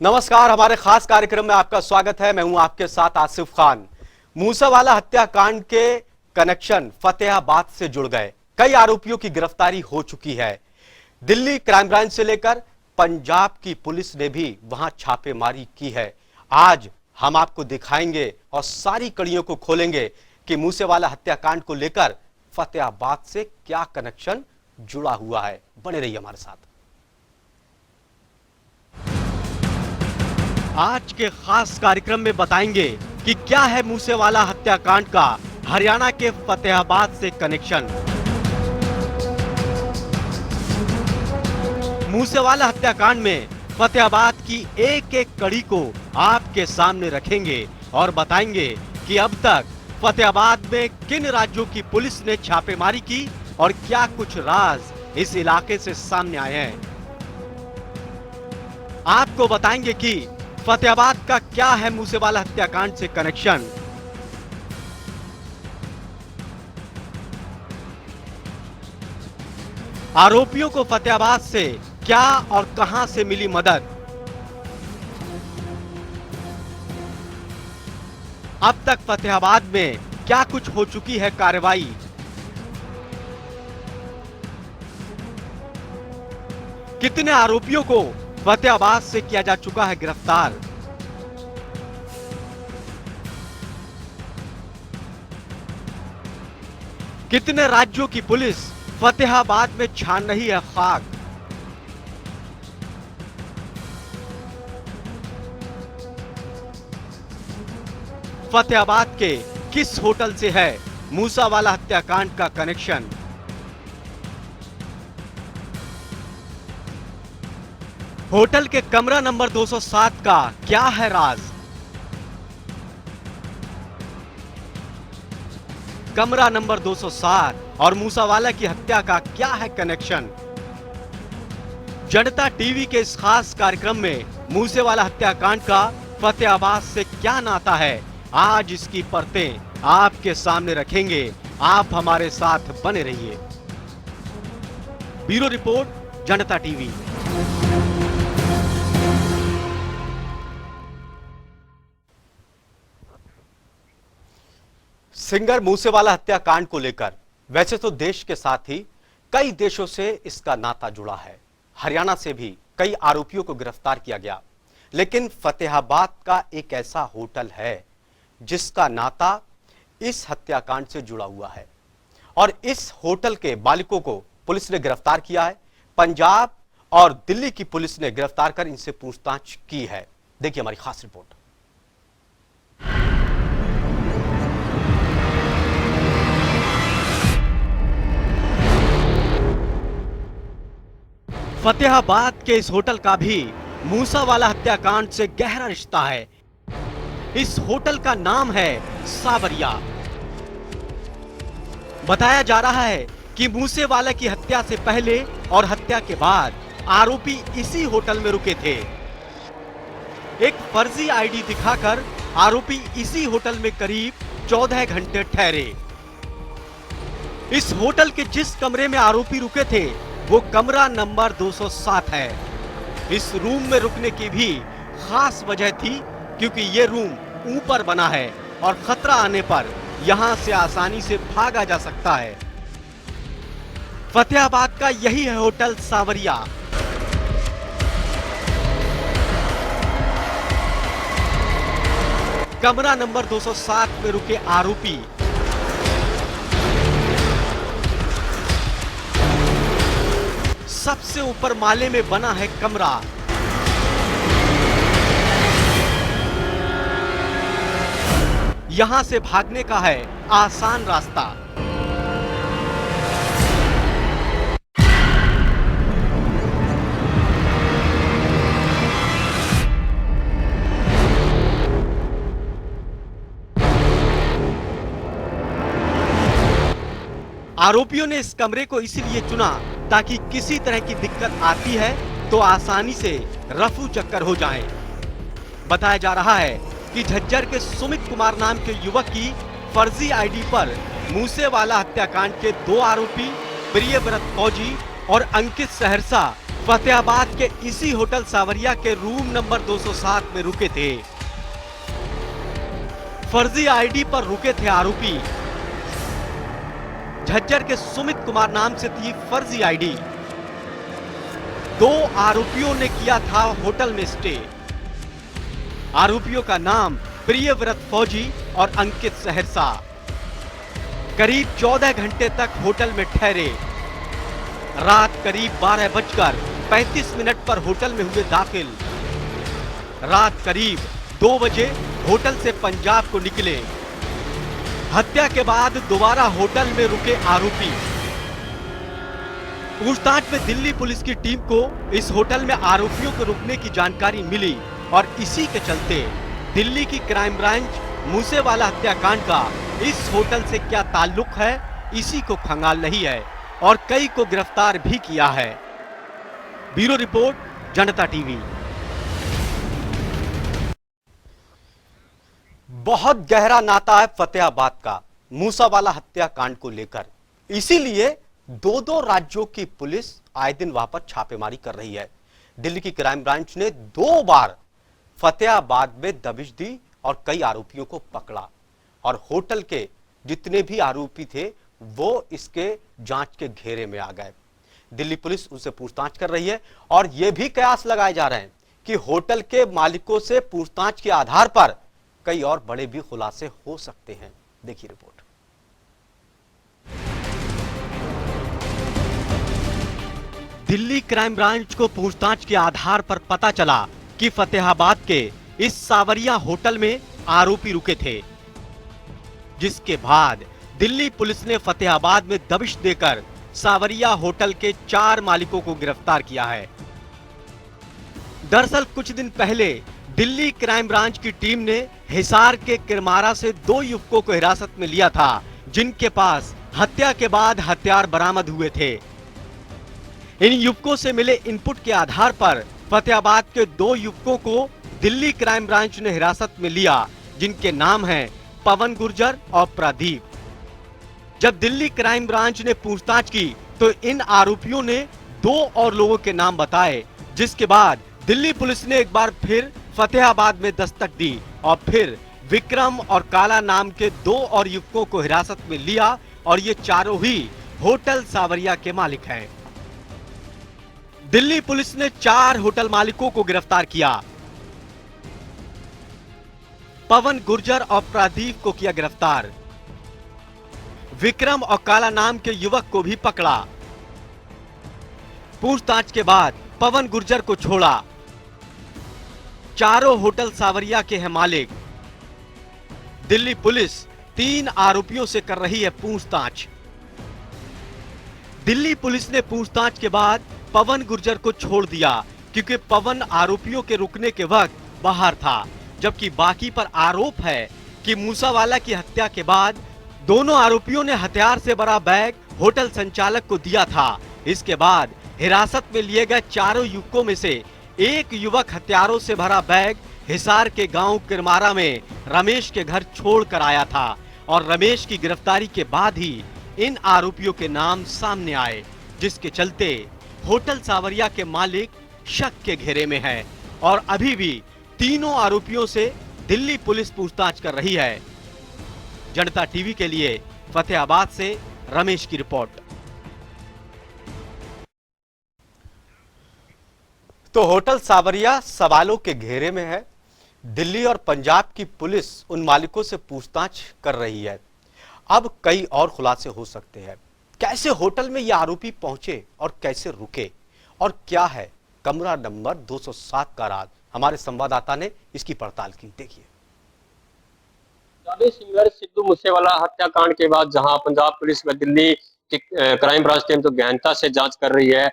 नमस्कार, हमारे खास कार्यक्रम में आपका स्वागत है। मैं हूं आपके साथ आसिफ खान। मूसावाला हत्याकांड के कनेक्शन फतेहाबाद से जुड़ गए। कई आरोपियों की गिरफ्तारी हो चुकी है। दिल्ली क्राइम ब्रांच से लेकर पंजाब की पुलिस ने भी वहां छापेमारी की है। आज हम आपको दिखाएंगे और सारी कड़ियों को खोलेंगे कि मूसेवाला हत्याकांड को लेकर फतेहाबाद से क्या कनेक्शन जुड़ा हुआ है। बने रहिए हमारे साथ। आज के खास कार्यक्रम में बताएंगे कि क्या है मूसेवाला हत्याकांड का हरियाणा के फतेहाबाद से कनेक्शन। मूसेवाला हत्याकांड में फतेहाबाद की एक एक कड़ी को आपके सामने रखेंगे और बताएंगे कि अब तक फतेहाबाद में किन राज्यों की पुलिस ने छापेमारी की और क्या कुछ राज इस इलाके से सामने आए हैं। आपको बताएंगे कि फतेहाबाद का क्या है मूसेवाला हत्याकांड से कनेक्शन। आरोपियों को फतेहाबाद से क्या और कहां से मिली मदद। अब तक फतेहाबाद में क्या कुछ हो चुकी है कार्रवाई। कितने आरोपियों को फतेहाबाद से किया जा चुका है गिरफ्तार। कितने राज्यों की पुलिस फतेहाबाद में छान रही है खाक। फतेहाबाद के किस होटल से है मूसावाला हत्याकांड का कनेक्शन। होटल के कमरा नंबर 207 का क्या है राज। कमरा नंबर 207 और मूसावाला की हत्या का क्या है कनेक्शन। जनता टीवी के इस खास कार्यक्रम में मूसेवाला हत्याकांड का फतेहाबाद से क्या नाता है, आज इसकी परतें आपके सामने रखेंगे। आप हमारे साथ बने रहिए। ब्यूरो रिपोर्ट, जनता टीवी। सिंगर मूसेवाला हत्याकांड को लेकर वैसे तो देश के साथ ही कई देशों से इसका नाता जुड़ा है। हरियाणा से भी कई आरोपियों को गिरफ्तार किया गया, लेकिन फतेहाबाद का एक ऐसा होटल है जिसका नाता इस हत्याकांड से जुड़ा हुआ है और इस होटल के मालिकों को पुलिस ने गिरफ्तार किया है। पंजाब और दिल्ली की पुलिस ने गिरफ्तार कर इनसे पूछताछ की है। देखिए हमारी खास रिपोर्ट। फतेहाबाद के इस होटल का भी मूसावाला हत्याकांड से गहरा रिश्ता है। इस होटल का नाम है सावरिया। बताया जा रहा है कि मूसेवाला की हत्या से पहले और हत्या के बाद आरोपी इसी होटल में रुके थे। एक फर्जी आईडी दिखाकर आरोपी इसी होटल में करीब 14 घंटे ठहरे। इस होटल के जिस कमरे में आरोपी रुके थे वो कमरा नंबर 207 है। इस रूम में रुकने की भी खास वजह थी क्योंकि ये रूम ऊपर बना है और खतरा आने पर यहां से आसानी से भागा जा सकता है। फतेहाबाद का यही है होटल सावरिया। कमरा नंबर 207 में रुके आरोपी सबसे ऊपर माले में बना है कमरा। यहां से भागने का है आसान रास्ता। आरोपियों ने इस कमरे को इसीलिए चुना ताकि किसी तरह की दिक्कत आती है तो आसानी से रफू चक्कर हो जाएं। बताया जा रहा है कि झज्जर के सुमित कुमार नाम के युवक की फर्जी आईडी पर मूसेवाला हत्याकांड के 2 आरोपी प्रियव्रत फौजी और अंकित सहरसा फतेहाबाद के इसी होटल सावरिया के रूम नंबर 207 में रुके थे। फर्जी आईडी पर रुके थे आरोपी। झज्जर के सुमित कुमार नाम से थी फर्जी आईडी। 2 आरोपियों ने किया था होटल में स्टे। आरोपियों का नाम प्रियव्रत फौजी और अंकित सहरसा। करीब 14 घंटे तक होटल में ठहरे। रात करीब 12:35 पर होटल में हुए दाखिल। रात करीब 2 बजे होटल से पंजाब को निकले। हत्या के बाद दोबारा होटल में रुके आरोपी। पूछताछ में दिल्ली पुलिस की टीम को इस होटल में आरोपियों के रुकने की जानकारी मिली और इसी के चलते दिल्ली की क्राइम ब्रांच मूसेवाला हत्याकांड का इस होटल से क्या ताल्लुक है, इसी को खंगाल रही है और कई को गिरफ्तार भी किया है। ब्यूरो रिपोर्ट, जनता टीवी। बहुत गहरा नाता है फतेहाबाद का मूसावाला हत्याकांड को लेकर। इसीलिए 2 राज्यों की पुलिस आए दिन वहां पर छापेमारी कर रही है। दिल्ली की क्राइम ब्रांच ने 2 बार फतेहाबाद में दबिश दी और कई आरोपियों को पकड़ा और होटल के जितने भी आरोपी थे वो इसके जांच के घेरे में आ गए। दिल्ली पुलिस उनसे पूछताछ कर रही है और यह भी कयास लगाए जा रहे हैं कि होटल के मालिकों से पूछताछ के आधार पर कई और बड़े भी खुलासे हो सकते हैं। देखिए रिपोर्ट। दिल्ली क्राइम ब्रांच को पूछताछ के आधार पर पता चला कि फतेहाबाद के इस सावरिया होटल में आरोपी रुके थे, जिसके बाद दिल्ली पुलिस ने फतेहाबाद में दबिश देकर सावरिया होटल के 4 मालिकों को गिरफ्तार किया है। दरअसल कुछ दिन पहले दिल्ली क्राइम ब्रांच की टीम ने हिसार के किरमारा से 2 युवकों को हिरासत में लिया था, जिनके पास हत्या के बाद हथियार बरामद हुए थे। इन युवकों से मिले इनपुट के आधार पर फतेहाबाद के 2 युवकों को दिल्ली क्राइम ब्रांच ने हिरासत में लिया, जिनके नाम हैं पवन गुर्जर और प्रदीप। जब दिल्ली क्राइम ब्रांच ने पूछताछ की तो इन आरोपियों ने 2 और लोगों के नाम बताए, जिसके बाद दिल्ली पुलिस ने एक बार फिर फतेहाबाद में दस्तक दी और फिर विक्रम और काला नाम के 2 और युवकों को हिरासत में लिया और ये चारों ही होटल सावरिया के मालिक हैं। दिल्ली पुलिस ने 4 होटल मालिकों को गिरफ्तार किया। पवन गुर्जर और प्रदीप को किया गिरफ्तार। विक्रम और काला नाम के युवक को भी पकड़ा। पूछताछ के बाद पवन गुर्जर को छोड़ा। चारों होटल सावरिया के हैं मालिक। दिल्ली पुलिस 3 आरोपियों से कर रही है पूछताछ। दिल्ली पुलिस ने पूछताछ के बाद पवन गुर्जर को छोड़ दिया क्योंकि पवन आरोपियों के रुकने के वक्त बाहर था, जबकि बाकी पर आरोप है कि मूसावाला की हत्या के बाद दोनों आरोपियों ने हथियार से भरा बैग होटल संचालक को दिया था। इसके बाद हिरासत में लिए गए चारों युवकों में से एक युवक हथियारों से भरा बैग हिसार के गांव किरमारा में रमेश के घर छोड़ कर आया था और रमेश की गिरफ्तारी के बाद ही इन आरोपियों के नाम सामने आए, जिसके चलते होटल सावरिया के मालिक शक के घेरे में है और अभी भी तीनों आरोपियों से दिल्ली पुलिस पूछताछ कर रही है। जनता टीवी के लिए फतेहाबाद से रमेश की रिपोर्ट। तो होटल सावरिया सवालों के घेरे में है। दिल्ली और पंजाब की पुलिस उन मालिकों से पूछताछ कर रही है। अब कई और खुलासे हो सकते हैं। कैसे होटल में ये आरोपी पहुंचे और कैसे रुके और क्या है कमरा नंबर 207 का राज, हमारे संवाददाता ने इसकी पड़ताल की। देखिए। सिंगर सिद्धू मूसेवाला हत्याकांड के बाद जहां पंजाब पुलिस व दिल्ली की क्राइम ब्रांच टीम जो गहनता से जांच कर रही है,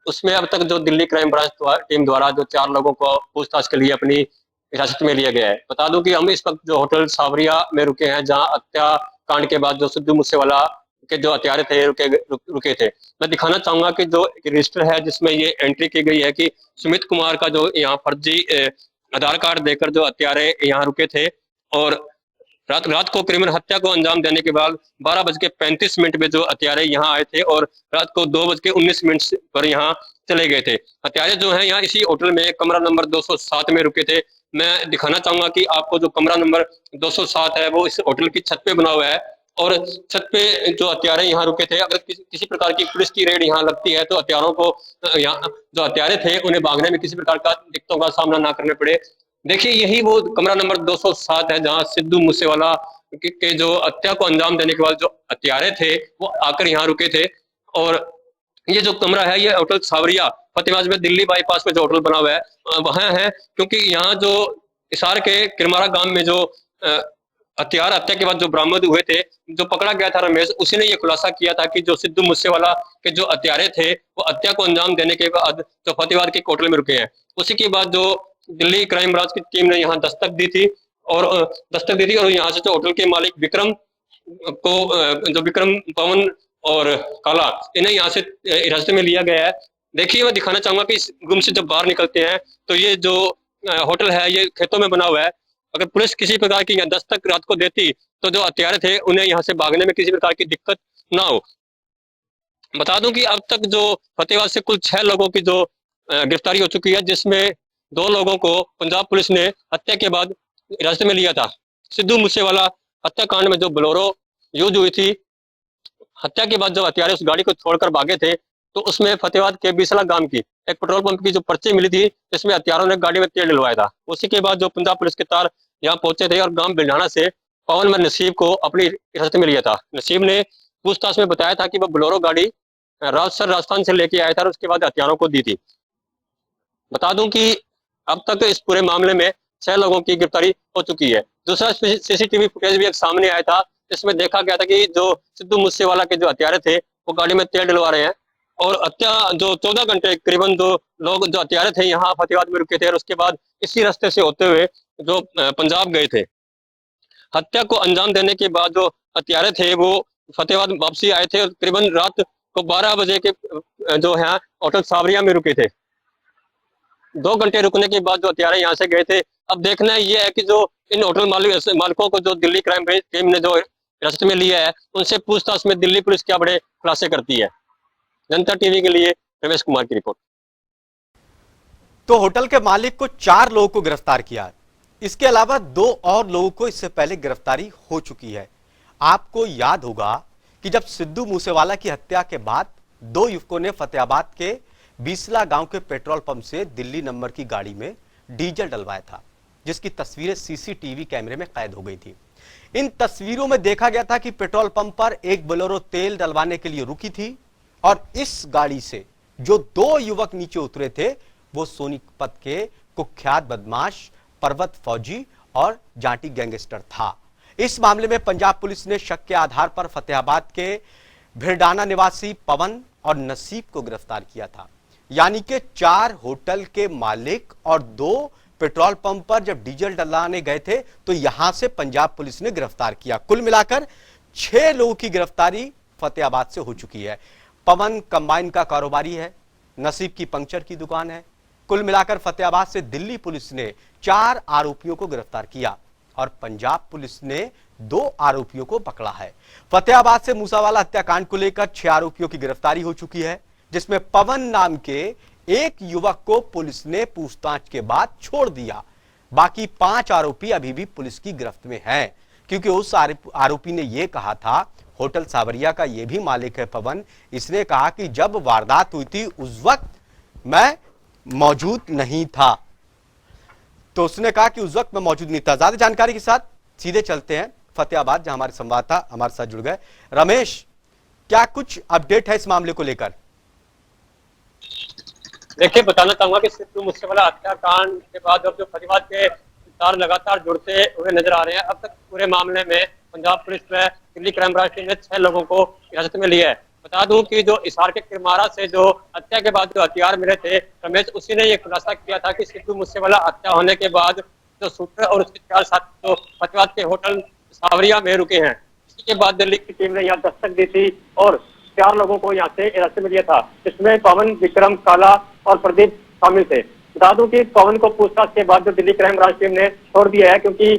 उसमें अब तक जो दिल्ली क्राइम ब्रांच टीम द्वारा जो 4 लोगों को पूछताछ के लिए अपनी हिरासत में लिया गया है। बता दूं कि हम इस वक्त जो होटल सावरिया में रुके हैं, जहां हत्याकांड के बाद जो सिद्धू मूसेवाला के जो हत्यारे थे रुके थे। मैं दिखाना चाहूंगा कि जो एक रजिस्टर है जिसमें ये एंट्री की गई है कि सुमित कुमार का जो यहाँ फर्जी आधार कार्ड देकर जो हत्यारे यहाँ रुके थे और रात को क्रिमिनल हत्या को अंजाम देने के बाद 12:35 पे जो हत्यारे यहाँ आए थे और रात को 2:19 पर यहाँ चले गए थे। हत्यारे जो हैं यहाँ इसी होटल में कमरा नंबर 207 में रुके थे। मैं दिखाना चाहूंगा कि आपको जो कमरा नंबर 207 है वो इस होटल की छत पे बना हुआ है और छत पे जो हत्यारे यहाँ रुके थे, अगर किसी प्रकार की पुलिस की रेड यहाँ लगती है तो हत्यारों को यहाँ जो हत्यारे थे उन्हें भागने में किसी प्रकार का दिक्कतों का सामना ना करने पड़े। देखिए यही वो कमरा नंबर 207 है जहाँ सिद्धू मूसेवाला के जो हत्या को अंजाम देने के बाद जो हत्यारे थे वो आकर यहाँ रुके थे। और ये जो कमरा है ये होटल सावरिया फतेहाबाद में दिल्ली बाईपास पे जो होटल बना हुआ है वहां है, क्योंकि यहाँ जो हिसार के किरमारा गांव में जो हथियार हत्या के बाद जो बरामद हुए थे, जो पकड़ा गया था रमेश, उसी ने ये खुलासा किया था कि जो सिद्धू मूसेवाला के जो हत्यारे थे वो हत्या को अंजाम देने के बाद जो फतेहाबाद के होटल में रुके हैं। उसी के बाद जो दिल्ली क्राइम ब्रांच की टीम ने यहाँ दस्तक दी थी और यहाँ से जो होटल के मालिक विक्रम को जो विक्रम, पवन और काला, इन्हें यहाँ से हिरासत में लिया गया है। देखिए मैं दिखाना चाहूंगा कि इस रूम से जब बाहर निकलते हैं तो ये जो होटल है ये खेतों में बना हुआ है। अगर पुलिस किसी प्रकार की यहाँ दस्तक रात को देती तो जो हत्यारे थे उन्हें यहाँ से भागने में किसी प्रकार की दिक्कत ना हो। बता दूं कि अब तक जो फतेहाबाद से कुल 6 लोगों की जो गिरफ्तारी हो चुकी है, जिसमें 2 लोगों को पंजाब पुलिस ने हत्या के बाद हिरासत में लिया था। सिद्धू मूसेवाला हत्याकांड में जो बोलेरो यूज हुई थी, हत्या के बाद जब हत्यारे उस गाड़ी को छोड़कर भागे थे तो उसमें फतेहाबाद के बीसला गांव की एक पेट्रोल पंप की जो पर्ची मिली थी जिसमें हत्यारों ने गाड़ी में तेल डलवाया था। उसी के बाद जो पंजाब पुलिस के तार यहाँ पहुंचे थे और गांव बिल्डाना से पवन में नसीब को अपनी हिरासत में लिया था। नसीब ने पूछताछ में बताया था कि वह बोलेरो गाड़ी राजस्थान से लेके आया था और उसके बाद हत्यारों को दी थी। बता दूं कि अब तक इस पूरे मामले में 6 लोगों की गिरफ्तारी हो चुकी है। दूसरा सीसीटीवी फुटेज भी एक सामने आया था, इसमें देखा गया था कि जो सिद्धू मूसेवाला के जो हत्यारे थे वो गाड़ी में तेल डलवा रहे हैं और हत्या जो 14 घंटे करीबन जो लोग जो हत्यारे थे यहाँ फतेहाबाद में रुके थे और उसके बाद इसी रास्ते से होते हुए जो पंजाब गए थे। हत्या को अंजाम देने के बाद जो हत्यारे थे वो फतेहाबाद वापसी आए थे और करीबन रात को 12 बजे के जो है होटल सावरिया में रुके थे। 2 घंटे रुकने के बाद जो हत्यारे यहाँ से गए थे। अब देखना ये है कि जो इन होटल मालिकों को जो दिल्ली क्राइम ब्रांच टीम ने जो हिरासत में लिया है उनसे पूछताछ में दिल्ली पुलिस क्या बड़े खुलासे करती है। जनता टीवी के लिए रमेश कुमार की रिपोर्ट। तो होटल के मालिक को 4 लोगों को गिरफ्तार किया, इसके अलावा 2 और लोगों को इससे पहले गिरफ्तारी हो चुकी है। आपको याद होगा कि जब सिद्धू मूसेवाला की हत्या के बाद 2 युवकों ने फतेहाबाद के बीसला गांव के पेट्रोल पंप से दिल्ली नंबर की गाड़ी में डीजल डलवाया था, जिसकी तस्वीरें सीसीटीवी कैमरे में कैद हो गई थी। इन तस्वीरों में देखा गया था कि पेट्रोल पंप पर एक बोलेरो तेल डलवाने के लिए रुकी थी और इस गाड़ी से जो 2 युवक नीचे उतरे थे वो सोनीपत के कुख्यात बदमाश पर्वत फौजी और जाटी गैंगस्टर था। इस मामले में पंजाब पुलिस ने शक के आधार पर फतेहाबाद के भिरडाना निवासी पवन और नसीब को गिरफ्तार किया था। यानी कि 4 होटल के मालिक और 2 पेट्रोल पंप पर जब डीजल डलाने गए थे तो यहां से पंजाब पुलिस ने गिरफ्तार किया। कुल मिलाकर 6 लोगों की गिरफ्तारी फतेहाबाद से हो चुकी है। पवन कंबाइन का कारोबारी है, नसीब की पंक्चर की दुकान है। कुल मिलाकर फतेहाबाद से दिल्ली पुलिस ने 4 आरोपियों को गिरफ्तार किया और पंजाब पुलिस ने 2 आरोपियों को पकड़ा है। फतेहाबाद से मूसावाला हत्याकांड को लेकर 6 आरोपियों की गिरफ्तारी हो चुकी है, जिसमें पवन नाम के एक युवक को पुलिस ने पूछताछ के बाद छोड़ दिया। बाकी 5 आरोपी अभी भी पुलिस की गिरफ्त में हैं, क्योंकि उस आरोपी ने यह कहा था, होटल सावरिया का यह भी मालिक है पवन, इसने कहा कि जब वारदात हुई थी उस वक्त मैं मौजूद नहीं था। तो उसने कहा कि उस वक्त मैं मौजूद नहीं था। ज्यादा जानकारी के साथ सीधे चलते हैं फतेहाबाद, जहां हमारे संवाददाता हमारे साथ जुड़ गए। रमेश, क्या कुछ अपडेट है इस मामले को लेकर? देखिए बताना चाहूंगा कि सिद्धू मूसेवाला हत्याकांड के बाद अब जो फतेहाबाद के तार लगातार जुड़ते हुए नजर आ रहे हैं। अब तक पूरे मामले में पंजाब पुलिस व दिल्ली क्राइम ब्रांच टीम ने 6 लोगों को हिरासत में लिया है। बता दूं कि जो हिसार के किरमारा से जो हत्या के बाद जो हथियार मिले थे रमेश, उसी ने ये खुलासा किया था कि सिद्धू मूसेवाला हत्या होने के बाद जो शूटर और उसके 4 साथी तो फतेहाबाद के होटल सावरिया में रुके हैं। इसी के बाद दिल्ली की टीम ने यहाँ दस्तक दी थी और 4 लोगों को यहाँ से हिरासत में लिया था, जिसमें पवन, विक्रम, काला और प्रदीप शामिल थे। बता दूं कि पवन को पूछताछ के बाद जो दिल्ली क्राइम ब्रांच टीम ने छोड़ दिया है, क्योंकि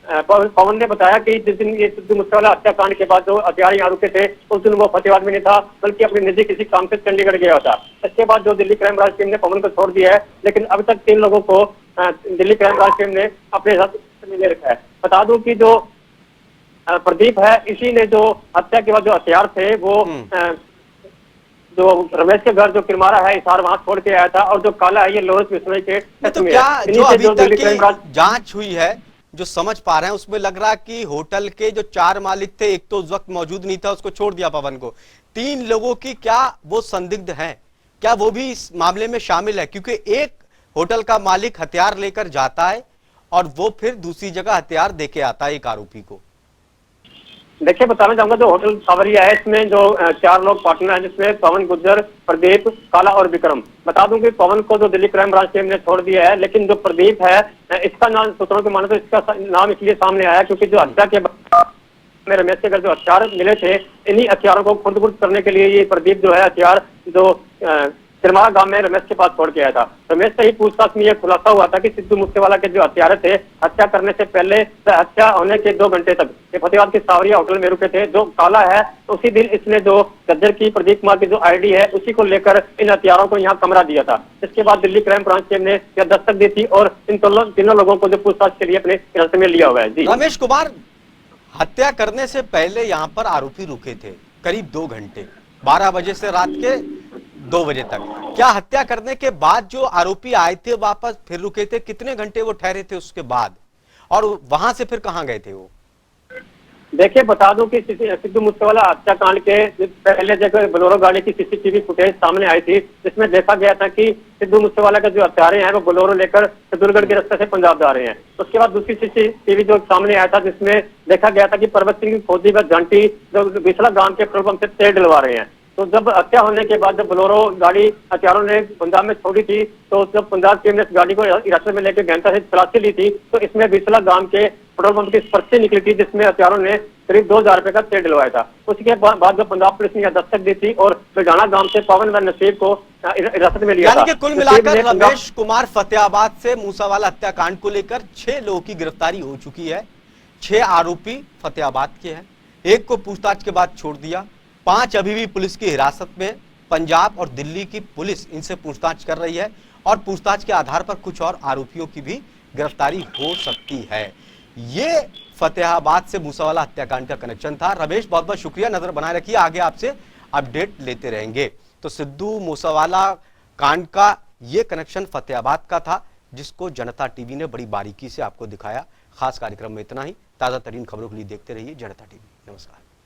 पवन ने बताया कि जिस दिन ये सिद्धू मूसेवाला हत्याकांड के बाद जो हथियार यहाँ रुके थे, उस दिन वो फतेहाबाद में नहीं था, बल्कि अपने निजी किसी काम से चंडीगढ़ गया था। इसके बाद जो दिल्ली क्राइम ब्रांच टीम ने पवन को छोड़ दिया है, लेकिन अभी तक 3 लोगों को दिल्ली क्राइम ब्रांच टीम ने अपने साथ मिले रखा है। बता दूं कि जो प्रदीप है, इसी ने जो हत्या के बाद जो हथियार थे वो जो रमेश के घर जो किरमारा है हिसार, वहां छोड़ के आया था, और जो काला है ये लोरस विश्वविद्यालय के तो क्या जो अभी तक की जांच जांच हुई है, जो समझ पा रहे हैं उसमें लग रहा कि होटल के जो 4 मालिक थे, एक तो उस वक्त मौजूद नहीं था, उसको छोड़ दिया पवन को, 3 लोगों की क्या वो संदिग्ध हैं, क्या वो भी इस मामले में शामिल है? क्योंकि एक होटल का मालिक हथियार लेकर जाता है और वो फिर दूसरी जगह हथियार देके आता है एक आरोपी को। देखिए, बताना चाहूंगा जो होटल सावरिया है, इसमें जो 4 लोग पार्टनर हैं, जिसमें पवन, गुज्जर, प्रदीप, काला और विक्रम। बता दूं कि पवन को जो दिल्ली क्राइम ब्रांच टीम ने छोड़ दिया है, लेकिन जो प्रदीप है, इसका नाम सूत्रों के माने तो इसका नाम इसलिए सामने आया क्योंकि जो हत्या के बाद में रमेश के घर जो हथियार मिले थे, इन्हीं हथियारों को खुर्द-बुर्द करने के लिए ये प्रदीप जो है हथियार जो तिरमारा गांव में रमेश के पास छोड़ के आया था। रमेश से ही पूछताछ में यह खुलासा हुआ था कि सिद्धू मूसेवाला के जो हथियार थे, हत्या करने से पहले हत्या होने के 2 घंटे तक ये फतेहाबाद के सावरिया होटल में रुके थे। जो काला है, उसी दिन इसने जो गज्जर की प्रदीप कुमार की जो आईडी है, उसी को लेकर इन हथियारों को यहाँ कमरा दिया था। इसके बाद दिल्ली क्राइम ब्रांच टीम ने यह दस्तक दी थी और इन तीनों लोगों को जो पूछताछ के लिए अपने हिरासत में लिया हुआ है। जी रमेश कुमार, हत्या करने से पहले यहाँ पर आरोपी रुके थे करीब 2 घंटे, 12 बजे से रात के 2 बजे तक। क्या हत्या करने के बाद जो आरोपी आए थे वापस फिर रुके थे? कितने घंटे वो ठहरे थे उसके बाद, और वहां से फिर कहां गए थे वो? देखिए, बता दूं कि सिद्धू मूसेवाला हत्याकांड के पहले जगह बोलेरो गाड़ी की सीसीटीवी फुटेज सामने आई थी, जिसमें देखा गया था कि सिद्धू मूसेवाला का जो हत्यारे हैं वो बोलेरो लेकर सिद्धूरगढ़ के रास्ते से पंजाब जा रहे हैं। उसके बाद दूसरी सीसीटीवी जो सामने आया था, जिसमें देखा गया था कि परबत सिंह फौजी व घंटी जो बिसला गांव के पेट्रोल पंप से तेल डलवा रहे हैं। तो जब हत्या होने के बाद जब बोलेरो गाड़ी हथियारों ने पंजाब में छोड़ी थी, तो जब पंजाब टीम ने इस गाड़ी को हिरासत में लेकर गहनता से तलाशी ली थी, तो इसमें बिसला गांव के पेट्रोल पंप की पर्ची निकली थी, जिसमें हथियारों ने करीब 2000 रुपए का तेल डलवाया था। उसके बाद जब पंजाब पुलिस ने दस्तक दी थी और बिरजाना गांव से पवन व नसीब को हिरासत में लिया था। यानी कि कुल मिलाकर रमेश कुमार फतेहाबाद से मूसेवाला हत्याकांड को लेकर 6 लोगों की गिरफ्तारी हो चुकी है। 6 आरोपी फतेहाबाद के हैं, एक को पूछताछ के बाद छोड़ दिया, 5 अभी भी पुलिस की हिरासत में। पंजाब और दिल्ली की पुलिस इनसे पूछताछ कर रही है और पूछताछ के आधार पर कुछ और आरोपियों की भी गिरफ्तारी हो सकती है। ये फतेहाबाद से मूसेवाला हत्याकांड का कनेक्शन था। रमेश, बहुत बहुत शुक्रिया, नजर बनाए रखिए, आगे आपसे अपडेट लेते रहेंगे। तो सिद्धू मूसेवाला कांड का ये कनेक्शन फतेहाबाद का था, जिसको जनता टीवी ने बड़ी बारीकी से आपको दिखाया। खास कार्यक्रम में इतना ही। ताजा तरीन खबरों के लिए देखते रहिए जनता टीवी। नमस्कार।